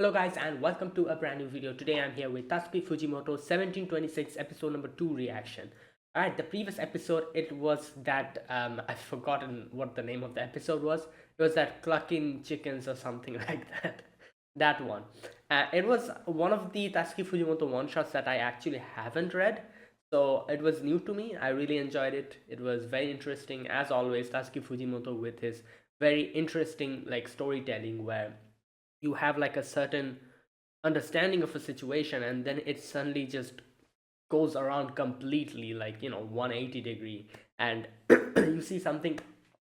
Hello guys and welcome to a brand new video. Today I'm here with Tatsuki Fujimoto 1726 episode number 2 reaction. Alright, the previous episode it was that I've forgotten what the name of the episode was. It was that clucking chickens or something like that. That one. It was one of the Tatsuki Fujimoto one shots that I actually haven't read. So it was new to me. I really enjoyed it. It was very interesting as always. Tatsuki Fujimoto with his very interesting like storytelling where you have like a certain understanding of a situation and then it suddenly just goes around completely like 180-degree and you see something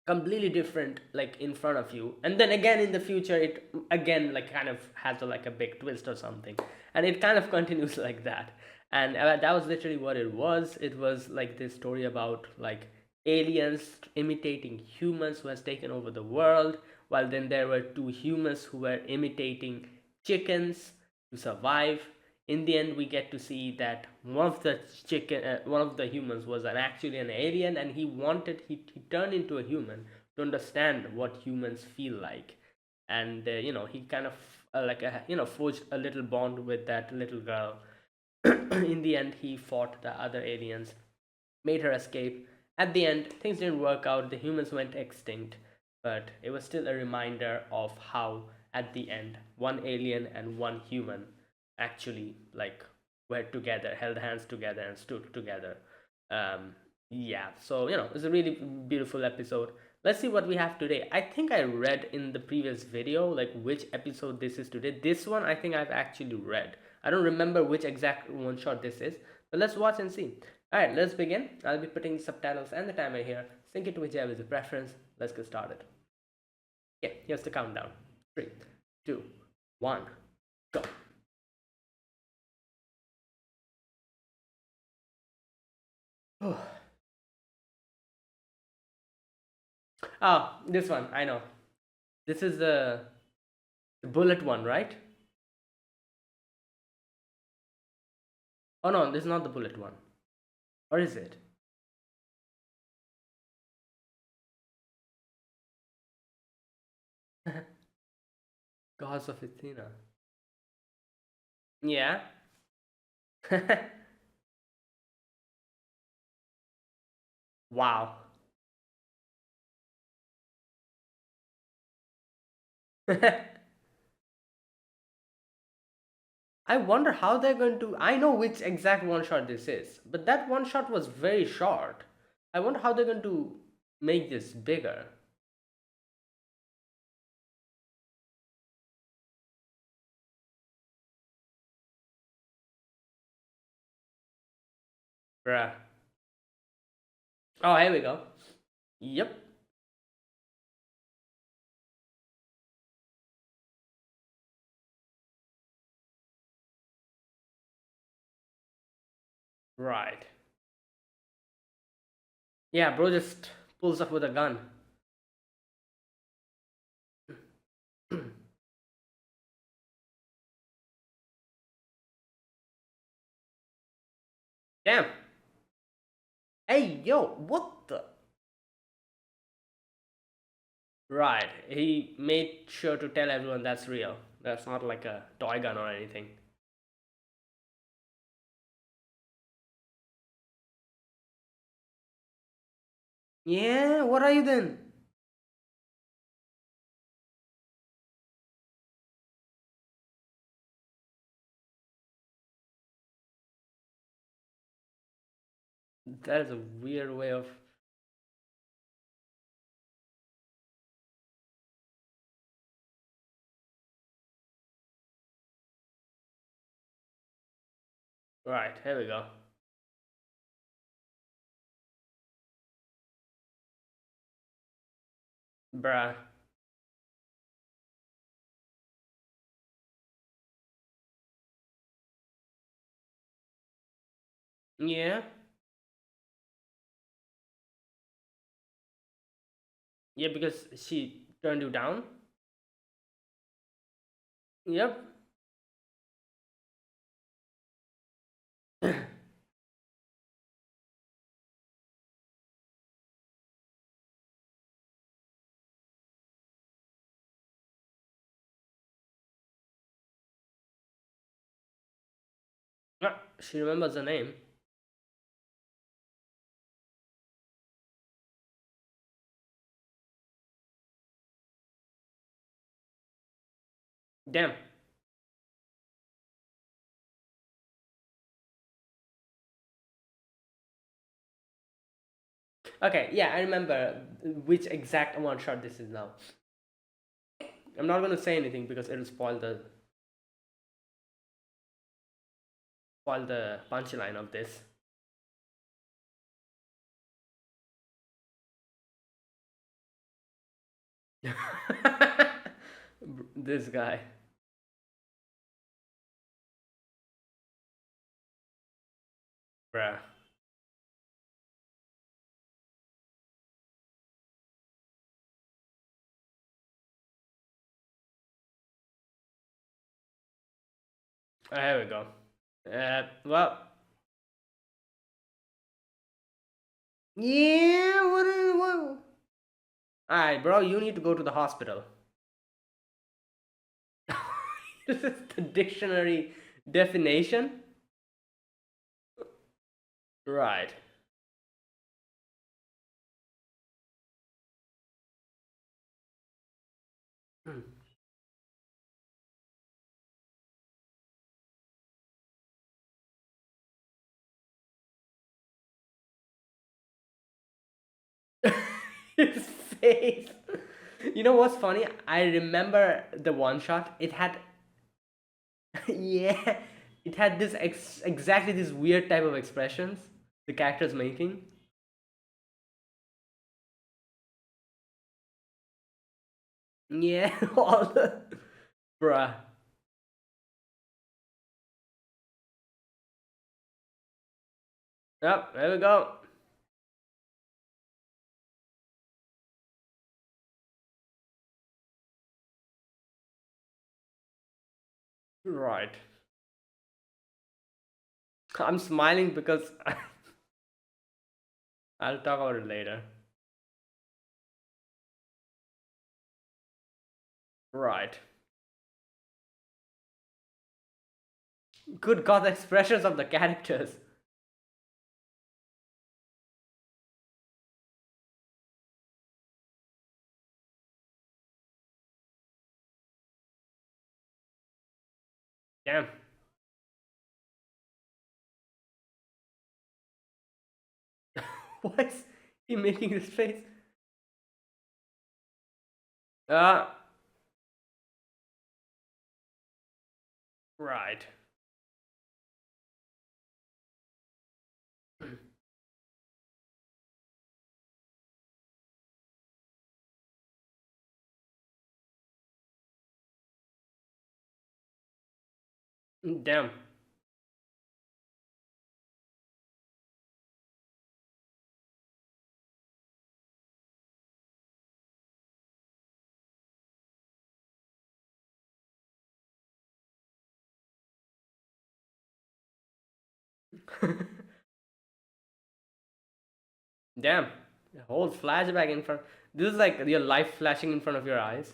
completely different like in front of you, and then again in the future it again like kind of has like a big twist or something, and it kind of continues like that. And that was literally what it was. It was like this story about like aliens imitating humans who has taken over the world, while then there were two humans who were imitating chickens to survive. In the end we get to see that one of the humans was actually an alien, and he turned into a human to understand what humans feel like. And he kind of forged a little bond with that little girl. In the end he fought the other aliens, made her escape. At the end, things didn't work out, the humans went extinct, but it was still a reminder of how, at the end, one alien and one human actually like were together, held hands together, and stood together. Yeah, so it's a really beautiful episode. Let's see what we have today. I think I read in the previous video like which episode this is today. This one I think I've actually read. I don't remember which exact one shot this is, but let's watch and see. Alright, let's begin. I'll be putting subtitles and the timer here. Sync it to whichever is your preference. Let's get started. Okay, here's the countdown. 3, 2, 1, go. Oh, this one, I know. This is the bullet one, right? Oh no, this is not the bullet one. Or is it? Gods of Athena. Yeah. Wow. I wonder how they're going to. I know which exact one shot this is, but that one shot was very short. I wonder how they're going to make this bigger. Bruh. Oh, here we go. Yep. Right. Yeah, bro just pulls up with a gun. Damn. Hey, yo, what the? Right. He made sure to tell everyone that's real. That's not like a toy gun or anything. Yeah, what are you then? That is a weird way of. Right, here we go. Bruh. Yeah. Yeah, because she turned you down. Yep. Ah, she remembers the name. Damn. Okay, yeah, I remember which exact one shot this is now. I'm not gonna say anything because it'll spoil the punchline of this. This guy. Bruh. There we go. Well, yeah, what? Alright, bro, you need to go to the hospital. This is the dictionary definition? Right. His face. You know what's funny? I remember the one shot. It had, yeah, it had this exactly this weird type of expressions the character's making. Yeah, all the, bruh. Yep, there we go. Right. I'm smiling because I'll talk about it later. Right. Good God, the expressions of the characters. Damn. Why is he making this face? Uh, right. Damn. Damn. A whole flashback in front. This is like your life flashing in front of your eyes.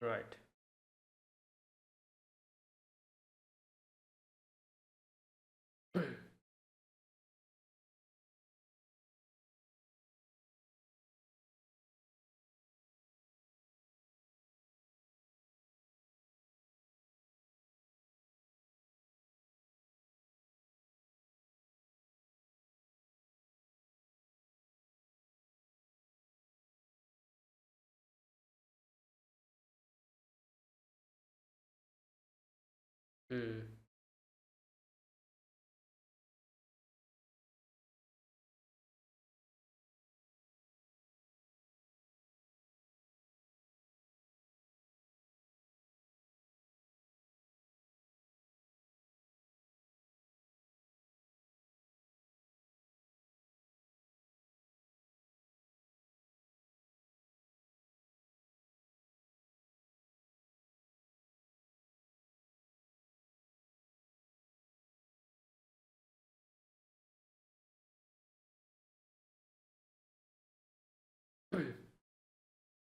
Right. Hmm.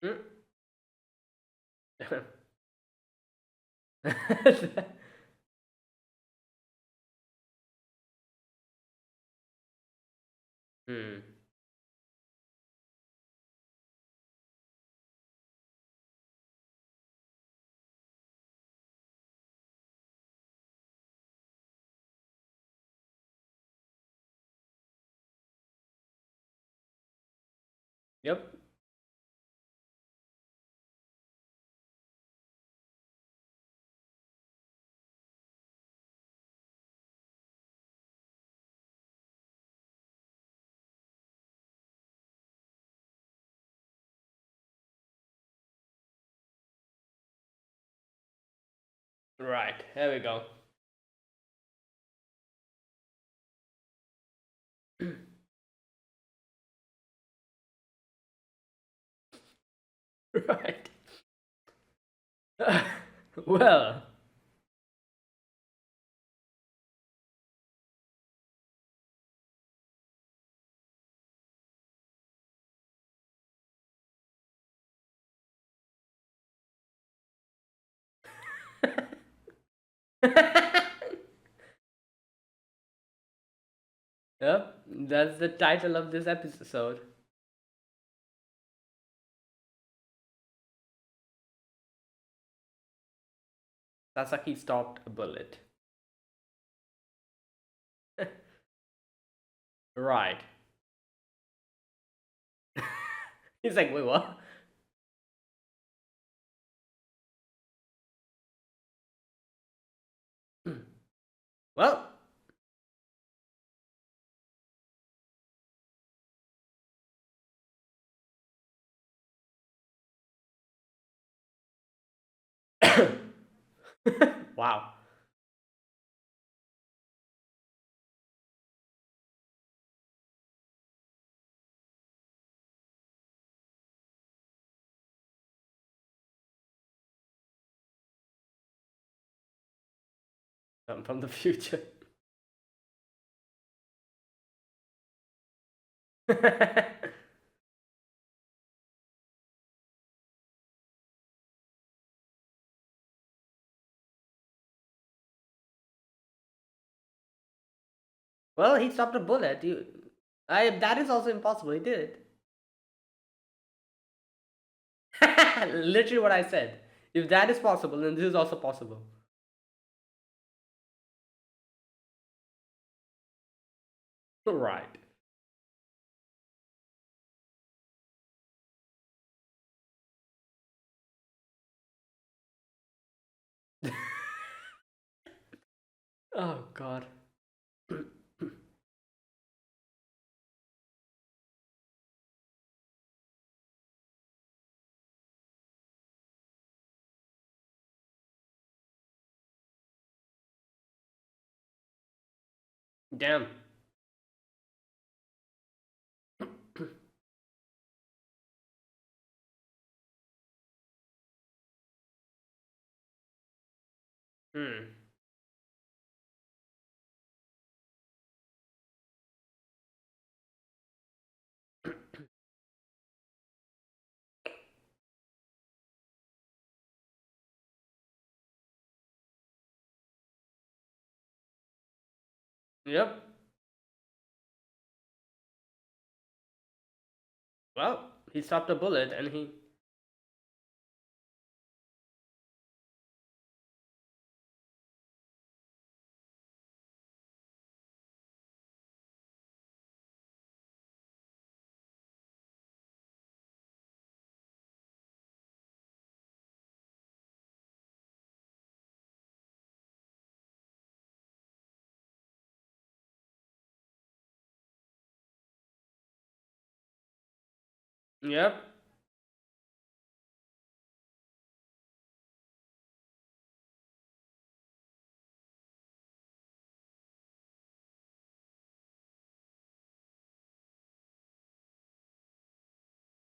Mm. Hmm. Yep. Right. There we go. Right. Well. Yep. That's the title of this episode. Sasaki stopped a bullet. Right. He's like, wait, what? Well. Wow. I'm from the future. Well, he stopped a bullet. That is also impossible. He did it. Literally what I said. If that is possible, then this is also possible. Right. Oh God. Damn. Hmm. Yep. Well, he stopped a bullet and he. Yep.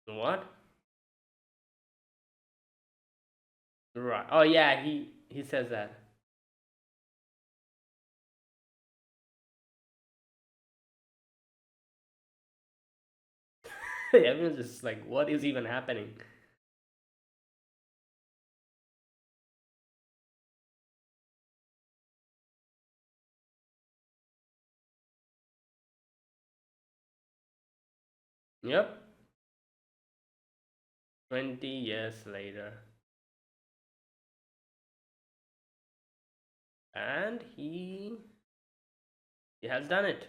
What? Right. Oh yeah, he says that. Everyone's just like, what is even happening? Yep. 20 years later. And he has done it.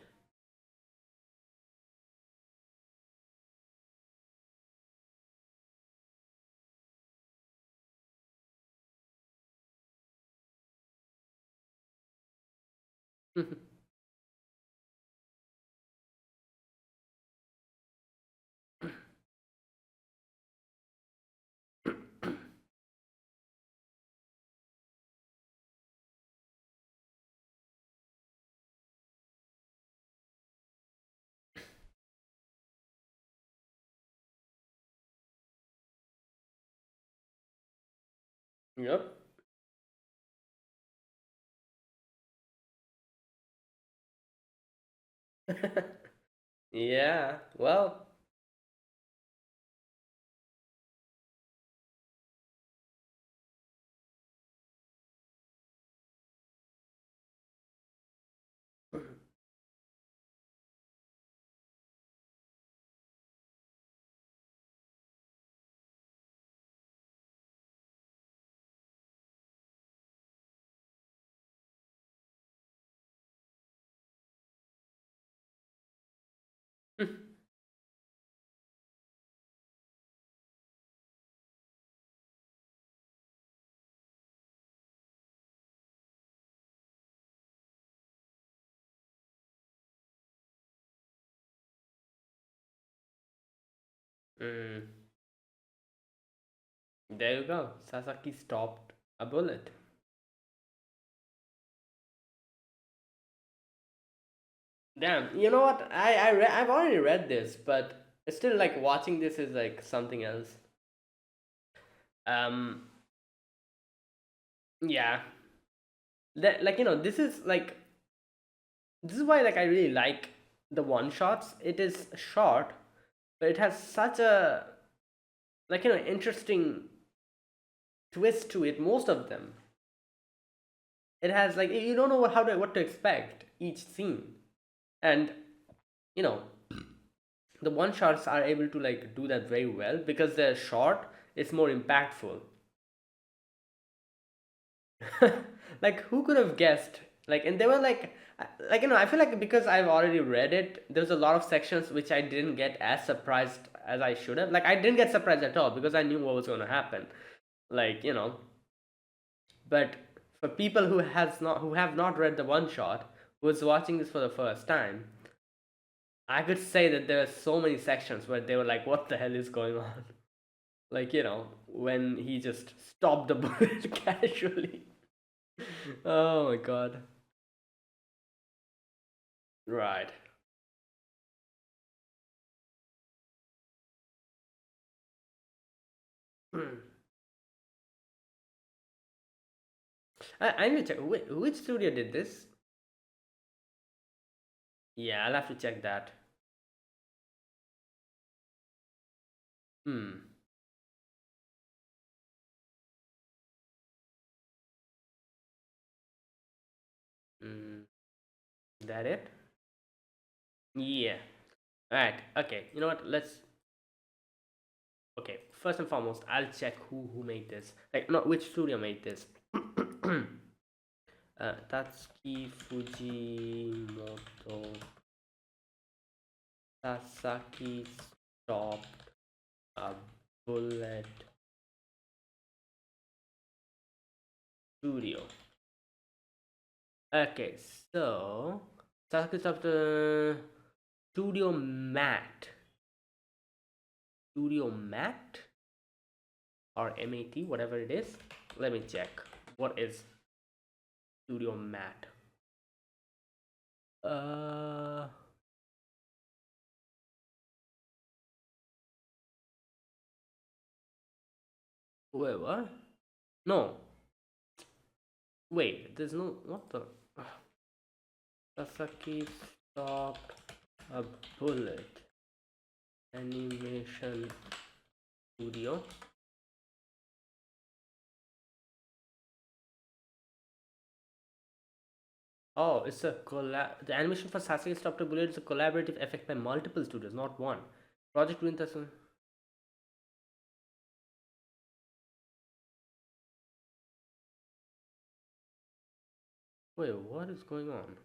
Yep. Yeah, well, mm, there you go. Sasaki stopped a bullet. Damn, you know what? I've already read this, but it's still like watching this is like something else. Um, yeah, that like this is like this is why like I really like the one shots. It is short, but it has such a like interesting twist to it. Most of them, it has like you don't know what to expect each scene, and you know the one shots are able to like do that very well because they're short. It's more impactful. Like who could have guessed? Like and they were like I feel like because I've already read it, there's a lot of sections which I didn't get as surprised as I should have. Like I didn't get surprised at all because I knew what was going to happen. Like but for people who have not read the one shot, who's watching this for the first time, I could say that there are so many sections where they were like, "What the hell is going on?" Like when he just stopped the bullet casually. Oh my god! Right. I need to check which studio did this. Yeah, I'll have to check that. Hmm. Mm, that it? Yeah. All right. Okay. You know what? Let's. Okay. First and foremost, I'll check who made this. Like, not which studio made this. Tatsuki Fujimoto. Sasaki stopped a bullet studio. Okay, so Sasaki stopped the studio mat. Studio mat or MAT, whatever it is. Let me check. What is studio mat? Uh, wait, what? No, wait. There's no what the. Sasaki stopped a bullet. Animation studio. Oh, it's a collab. The animation for Sasaki Stopped a Bullet is a collaborative effect by multiple studios, not one. Project Winter. Wait, what is going on?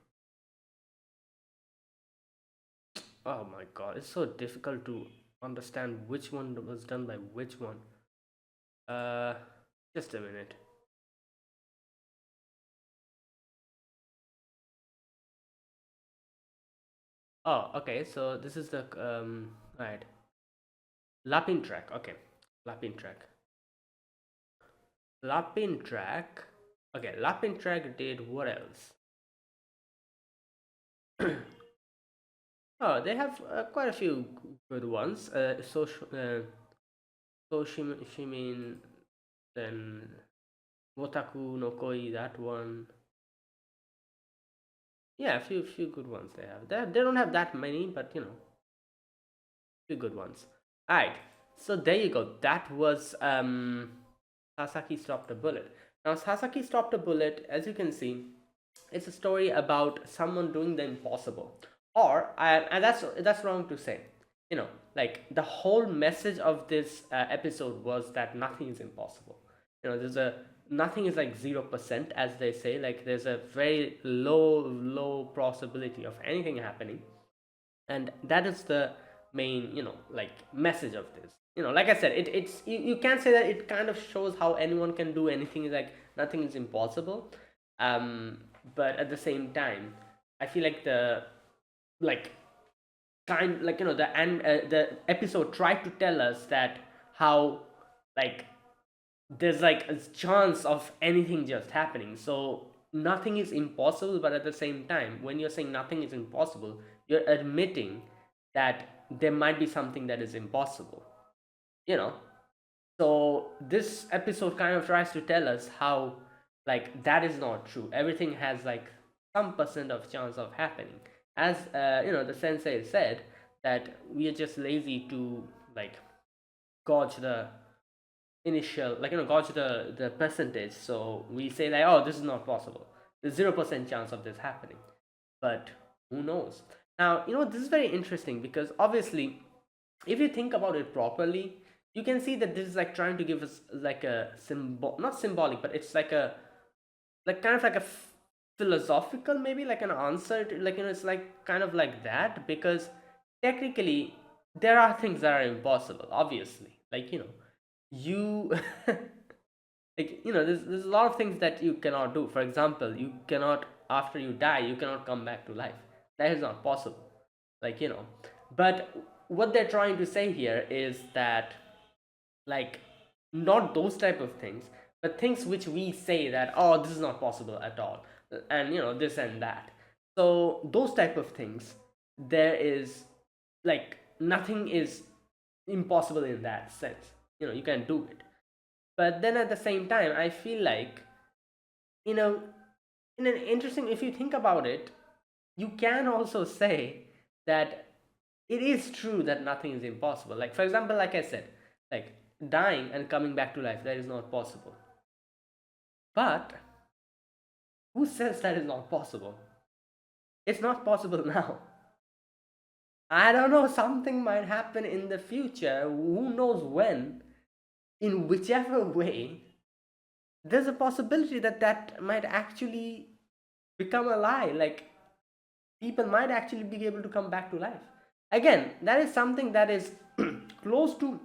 Oh my god, it's so difficult to understand which one was done by which one. Uh, just a minute. Oh, okay. So this is the right Lapin track. Okay, Lapin track. Lapin track. Okay, Lapin track did what else? Oh, they have quite a few good ones. So Shimin, then Wotaku no Koi, that one. Yeah, a few good ones they have. They don't have that many, but you know, few good ones. Alright, so there you go. That was Sasaki Stopped a Bullet. Now Sasaki Stopped a Bullet, as you can see, it's a story about someone doing the impossible. Or and that's wrong to say. You know, like the whole message of this episode was that nothing is impossible. You know, there's a nothing is like 0%, as they say. Like there's a very low possibility of anything happening, and that is the main, you know, like message of this. You know, like I said, it's you can't say that it kind of shows how anyone can do anything, like nothing is impossible. um but at the same time, I feel like the like kind like you know the episode tried to tell us that how like there's like a chance of anything just happening. So nothing is impossible, but at the same time, when you're saying nothing is impossible, you're admitting that there might be something that is impossible, you know. So this episode kind of tries to tell us how like that is not true. Everything has like some percent of chance of happening. As you know, the sensei said that we are just lazy to like gauge the initial, like you know, gauge the percentage. So we say like, oh, this is not possible, there's 0% chance of this happening. But who knows? Now, you know, this is very interesting because obviously, if you think about it properly, you can see that this is like trying to give us like a symbol, not symbolic, but it's like a like kind of like a philosophical, maybe like an answer to, like you know, it's like kind of like that, because technically there are things that are impossible, obviously, like you know, you like you know, there's a lot of things that you cannot do. For example, you cannot, after you die, you cannot come back to life. That is not possible, like you know. But what they're trying to say here is that like not those type of things, but things which we say that, oh, this is not possible at all, and you know, this and that. So those type of things, there is like nothing is impossible in that sense. You know, you can do it. But then at the same time, I feel like, you know, in an interesting, if you think about it, you can also say that it is true that nothing is impossible. Like for example, like I said, like dying and coming back to life, that is not possible. But who says that is not possible? It's not possible now. I don't know, something might happen in the future, who knows when, in whichever way. There's a possibility that that might actually become a lie. Like people might actually be able to come back to life. Again, that is something that is close to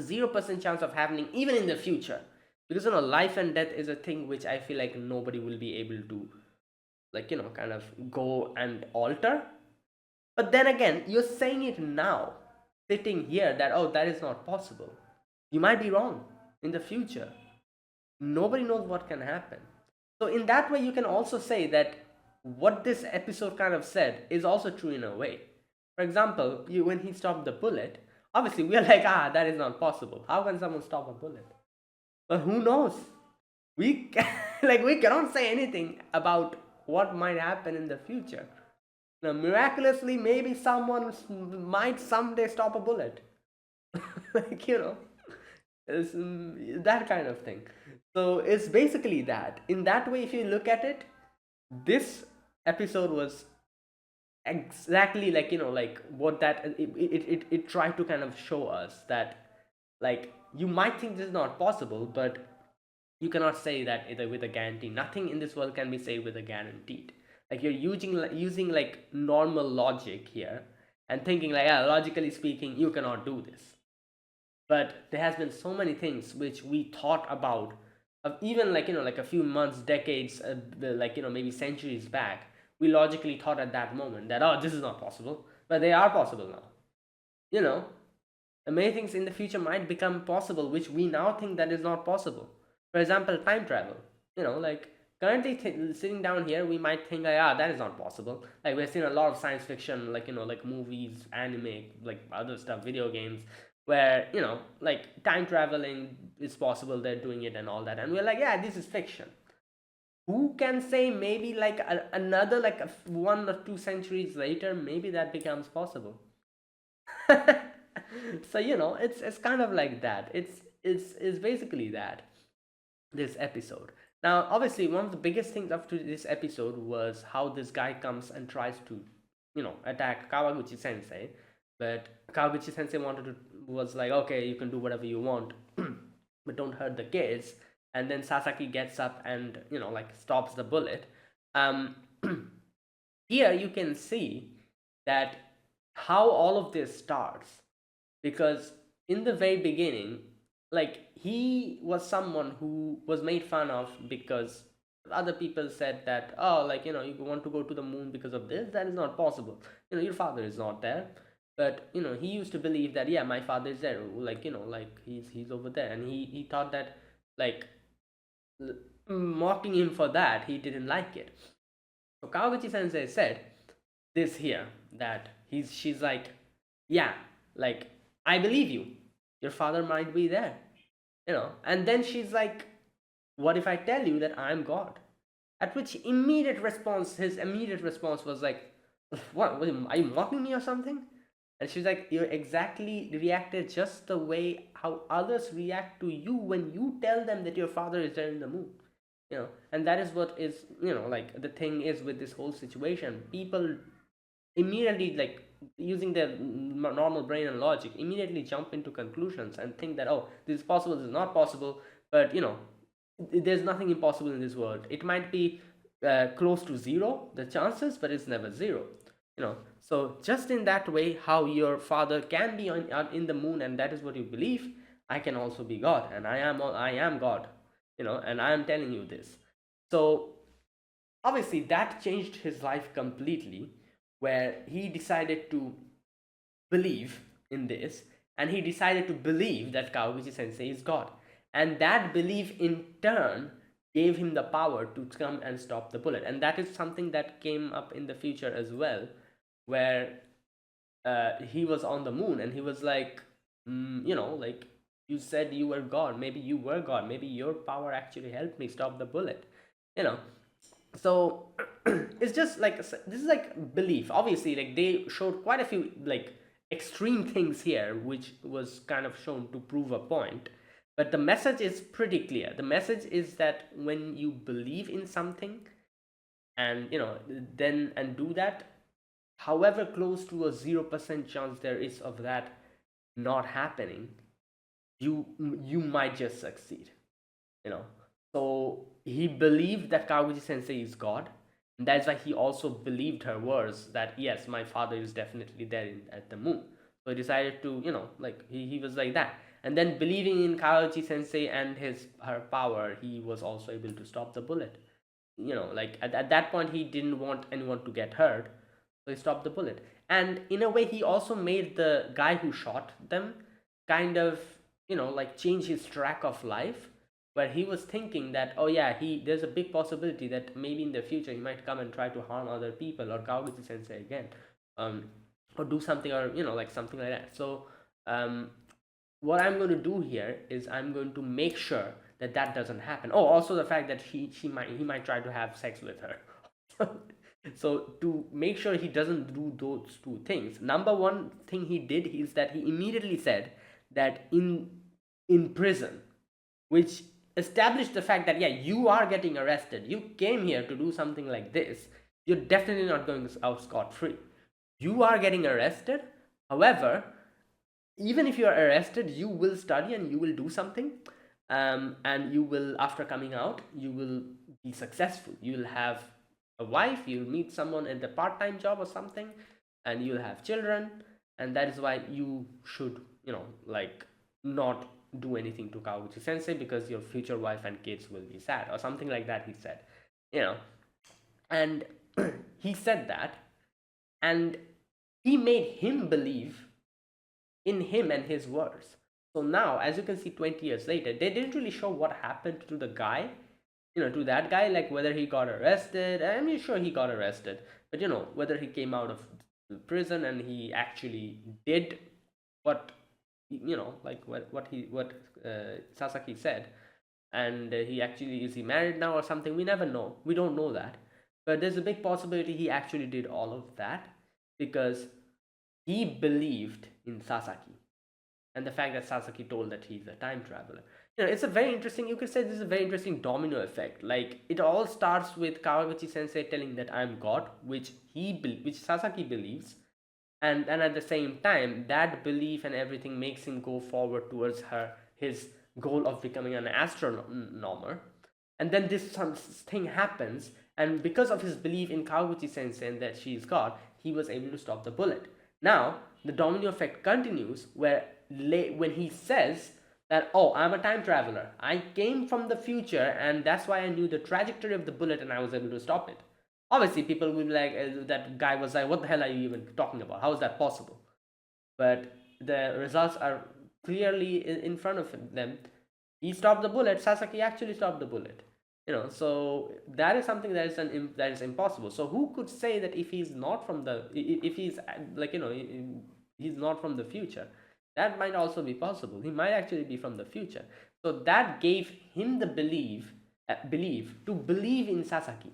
0% chance of happening even in the future. Because you know, life and death is a thing which I feel like nobody will be able to, like you know, kind of go and alter. But then again, you're saying it now, sitting here, that oh, that is not possible. You might be wrong in the future. Nobody knows what can happen. So in that way, you can also say that what this episode kind of said is also true in a way. For example, you, when he stopped the bullet, obviously we are like, ah, that is not possible. How can someone stop a bullet? But who knows? We can, like we cannot say anything about what might happen in the future. Now, miraculously, maybe someone might someday stop a bullet. Like you know, it's, that kind of thing. So it's basically that. In that way, if you look at it, this episode was exactly like like what that it tried to kind of show us that like you might think this is not possible, but you cannot say that either with a guarantee. Nothing in this world can be said with a guaranteed. Like you're using like normal logic here and thinking like, yeah, logically speaking, you cannot do this. But there has been so many things which we thought about, even like like a few months, decades, like maybe centuries back. We logically thought at that moment that, oh, this is not possible, but they are possible now. You know, many things in the future might become possible which we now think that is not possible. For example, time travel. Like currently sitting down here, we might think like, ah, that is not possible. Like we've seen a lot of science fiction, like like movies, anime, like other stuff, video games, where like time traveling is possible, they're doing it and all that, and we're like, yeah, this is fiction. Who can say, maybe like another like 1 or 2 centuries later, maybe that becomes possible. So it's kind of like that. It's basically that, this episode. Now obviously one of the biggest things up to this episode was how this guy comes and tries to attack Kawaguchi sensei, but Kawaguchi sensei was like, okay, you can do whatever you want, but don't hurt the kids. And then Sasaki gets up and like stops the bullet. um Here you can see that how all of this starts, because in the very beginning, like he was someone who was made fun of because other people said that, oh, like you want to go to the moon because of this, that is not possible. Your father is not there. But he used to believe that, yeah, my father is there, like like he's over there, and he thought that, like, mocking him for that, he didn't like it. So Kawaguchi sensei said this here, that she's like, yeah, like, I believe you, your father might be there. And then she's like, what if I tell you that I'm God? At which his immediate response was like, what, are you mocking me or something? And she's like, you exactly reacted just the way how others react to you when you tell them that your father is there in the moon. And that is what is, like, the thing is with this whole situation. People immediately, like, using their normal brain and logic, immediately jump into conclusions and think that, oh, this is possible, this is not possible. But there's nothing impossible in this world. It might be close to zero, the chances, but it's never zero. So just in that way, how your father can be in the moon, and that is what you believe, I can also be God, and I am God. And I am telling you this. So obviously that changed his life completely, where he decided to believe in this, and he decided to believe that Kawaguchi sensei is God. And that belief in turn gave him the power to come and stop the bullet. And that is something that came up in the future as well, where he was on the moon and he was like, like, you said you were God, maybe you were God, maybe your power actually helped me stop the bullet. you know so it's just like, this is like belief. Obviously, like, they showed quite a few like extreme things here, which was kind of shown to prove a point. But the message is pretty clear. The message is that when you believe in something, and then and do that, however close to a 0% chance there is of that not happening, you might just succeed. you know so he believed that Kaguchi sensei is God, and that's why he also believed her words that, yes, my father is definitely there at the moon. So he decided to, like, he was like that. And then, believing in Kaguchi sensei and her power, he was also able to stop the bullet. Like, at that point, he didn't want anyone to get hurt, so he stopped the bullet. And in a way, he also made the guy who shot them kind of, like, change his track of life, where he was thinking that, oh yeah, there's a big possibility that maybe in the future he might come and try to harm other people, or Kawaguchi sensei again, or do something, or like something like that. So what I'm going to do here is I'm going to make sure that that doesn't happen. Oh, also the fact that he might try to have sex with her. So to make sure he doesn't do those two things, number one thing he did is that he immediately said that in prison, which established the fact that, yeah, you are getting arrested, you came here to do something like this, you're definitely not going out scot-free. you are getting arrested. However, even if you are arrested, you will study and you will do something, and you will, after coming out, you will be successful. You will have a wife, you'll meet someone at the part-time job or something, and you'll have children, and that is why you should, like, not do anything to Kawaguchi Sensei, because your future wife and kids will be sad, or something like that, he said. You know, and he said that, and he made him believe in him and his words. So now, as you can see, 20 years later, they didn't really show what happened to the guy, to that guy, like whether he got arrested. I mean, sure, he got arrested, but whether he came out of prison and he actually did what, like what Sasaki said, and he actually, is he married now or something? We never know. We don't know that, but there's a big possibility he actually did all of that because he believed in Sasaki, and the fact that Sasaki told that he's a time traveler. It's a very interesting, you could say this is a very interesting domino effect. Like, it all starts with Kawaguchi Sensei telling that I'm God, which which Sasaki believes, and at the same time, that belief and everything makes him go forward towards his goal of becoming an astronomer. And then this thing happens, and because of his belief in Kawaguchi Sensei and that she is God, he was able to stop the bullet. Now, the domino effect continues where when he says that, oh, I'm a time traveler, I came from the future, and that's why I knew the trajectory of the bullet and I was able to stop it. Obviously, people will be like, that guy was like, what the hell are you even talking about? How is that possible? But the results are clearly in front of them. He stopped the bullet. Sasaki actually stopped the bullet. So that is something that is impossible. So who could say that if he's not from the, if he's like, he's not from the future? That might also be possible. He might actually be from the future. So that gave him the belief to believe in Sasaki,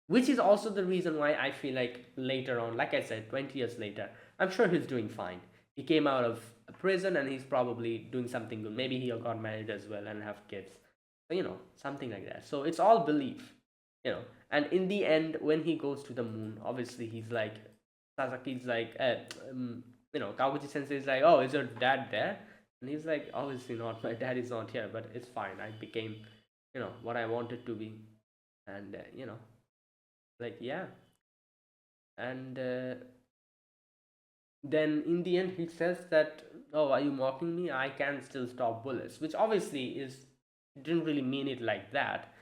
which is also the reason why I feel like later on, like I said, 20 years later, I'm sure he's doing fine. He came out of prison and he's probably doing something good. Maybe he got married as well and have kids. So, something like that. So it's all belief. And in the end, when he goes to the moon, obviously he's like, Sasaki's like, Kawaguchi Sensei is like, oh, is your dad there? And he's like, obviously not. My dad is not here, but it's fine. I became, what I wanted to be. And, like, yeah. And then in the end, he says that, oh, are you mocking me? I can still stop bullets, which obviously didn't really mean it like that.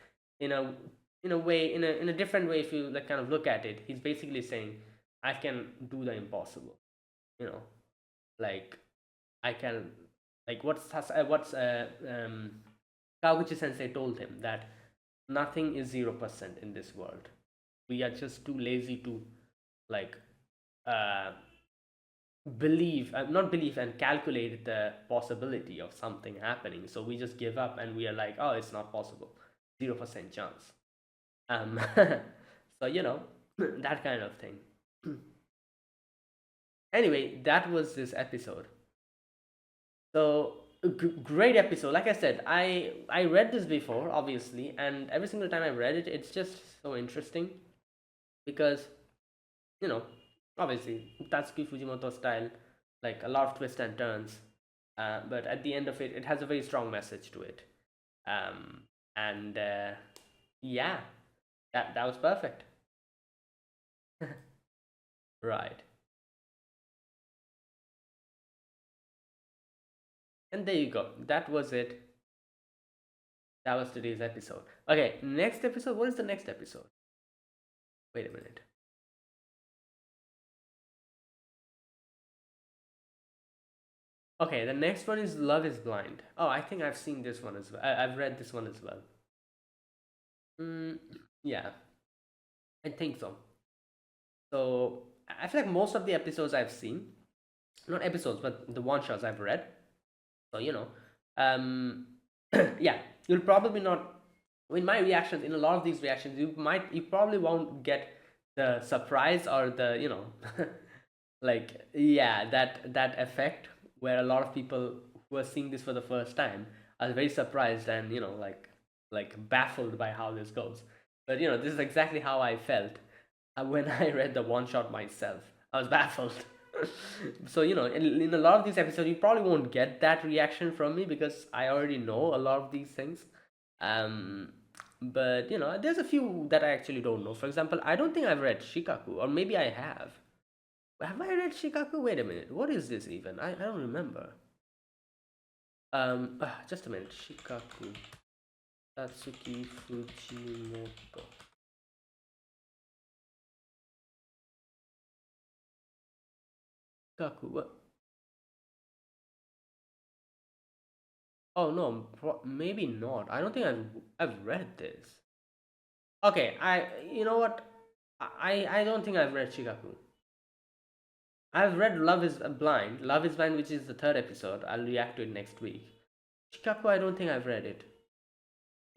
In a way, in a different way, if you like kind of look at it, he's basically saying, I can do the impossible. Like, I can, like, Kaguchi Sensei told him that nothing is 0% in this world. We are just too lazy to, like, not believe and calculate the possibility of something happening. So we just give up and we are like, oh, it's not possible, 0% chance. So that kind of thing. Anyway, that was this episode. So great episode. Like I said, I read this before, obviously, and every single time I read it, it's just so interesting because obviously Tatsuki Fujimoto style, like a lot of twists and turns, but at the end of it, it has a very strong message to it, and yeah, that was perfect. Right. And there you go. That was it. That was today's episode. Okay, next episode. What is the next episode? Wait a minute. Okay, the next one is Love is Blind. Oh, I think I've seen this one as well. I've read this one as well. Yeah, I think so. So I feel like most of the episodes I've seen, not episodes, but the one shots I've read. So um, yeah, you'll probably not. In my reactions, in a lot of these reactions, you probably won't get the surprise or the like, yeah, that effect where a lot of people who are seeing this for the first time are very surprised and like baffled by how this goes. But this is exactly how I felt when I read the one shot myself. I was baffled. So in a lot of these episodes, you probably won't get that reaction from me because I already know a lot of these things. Um, but there's a few that I actually don't know. For example, I don't think I've read Shikaku, or maybe I have. Have I read Shikaku? Wait a minute. What is this even? I don't remember. Just a minute. Shikaku. Tatsuki Fujimoto. Shikaku. What? Oh no, maybe not. I don't think I've read this. Okay, you know what? I don't think I've read Shikaku. I've read Love is Blind. Love is Blind, which is the third episode. I'll react to it next week. Shikaku, I don't think I've read it.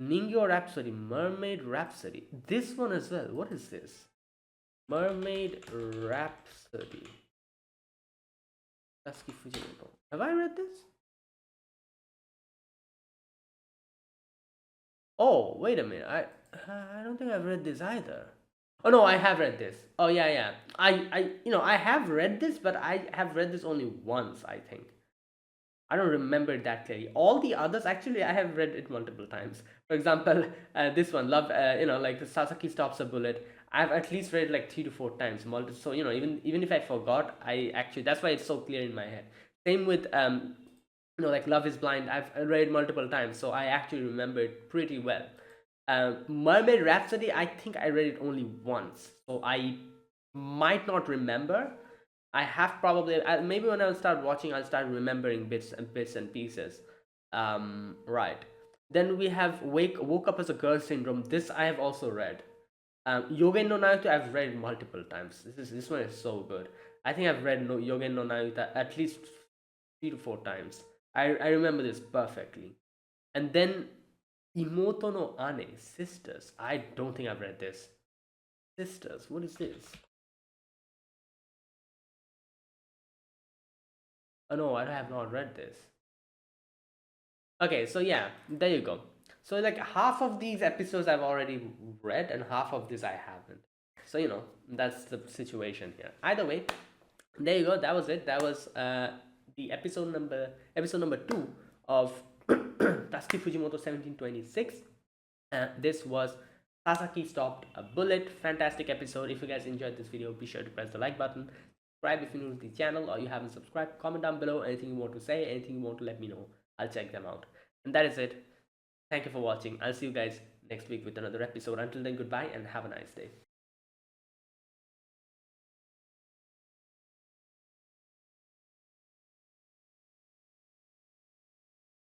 Ningyo Rhapsody, Mermaid Rhapsody. This one as well. What is this? Mermaid Rhapsody. Tatsuki Fujimoto. Have I read this? Oh, wait a minute. I don't think I've read this either. Oh no, I have read this. Oh yeah, yeah. I have read this, but I have read this only once, I think. I don't remember it that clearly. All the others, actually, I have read it multiple times. For example, this one, Love, like the Sasaki Stops a Bullet. I've at least read it like 3 to 4 times. So even if I forgot, I actually that's why it's so clear in my head. Same with like Love is Blind. I've read it multiple times, so I actually remember it pretty well. Mermaid Rhapsody, I think I read it only once, so I might not remember. I have probably maybe when I'll start watching, I'll start remembering bits and pieces. Right. Then we have Woke Up as a Girl Syndrome. This I have also read. Yogen no Naruto I've read multiple times. This one is so good. I think I've read no, Yogen no Naruto at least 3 to 4 times. I remember this perfectly. And then Imoto no Ane, Sisters. I don't think I've read this. Sisters, what is this? Oh no, I have not read this. Okay, so yeah, there you go. So like half of these episodes I've already read and half of this I haven't. So that's the situation here. Either way, there you go. That was it. That was the episode number 2 of Tatsuki Fujimoto 1726. This was Sasaki Stopped a Bullet. Fantastic episode. If you guys enjoyed this video, be sure to press the like button. Subscribe if you're new to the channel or you haven't subscribed. Comment down below anything you want to say, anything you want to let me know. I'll check them out. And that is it. Thank you for watching. I'll see you guys next week with another episode. Until then, goodbye and have a nice day.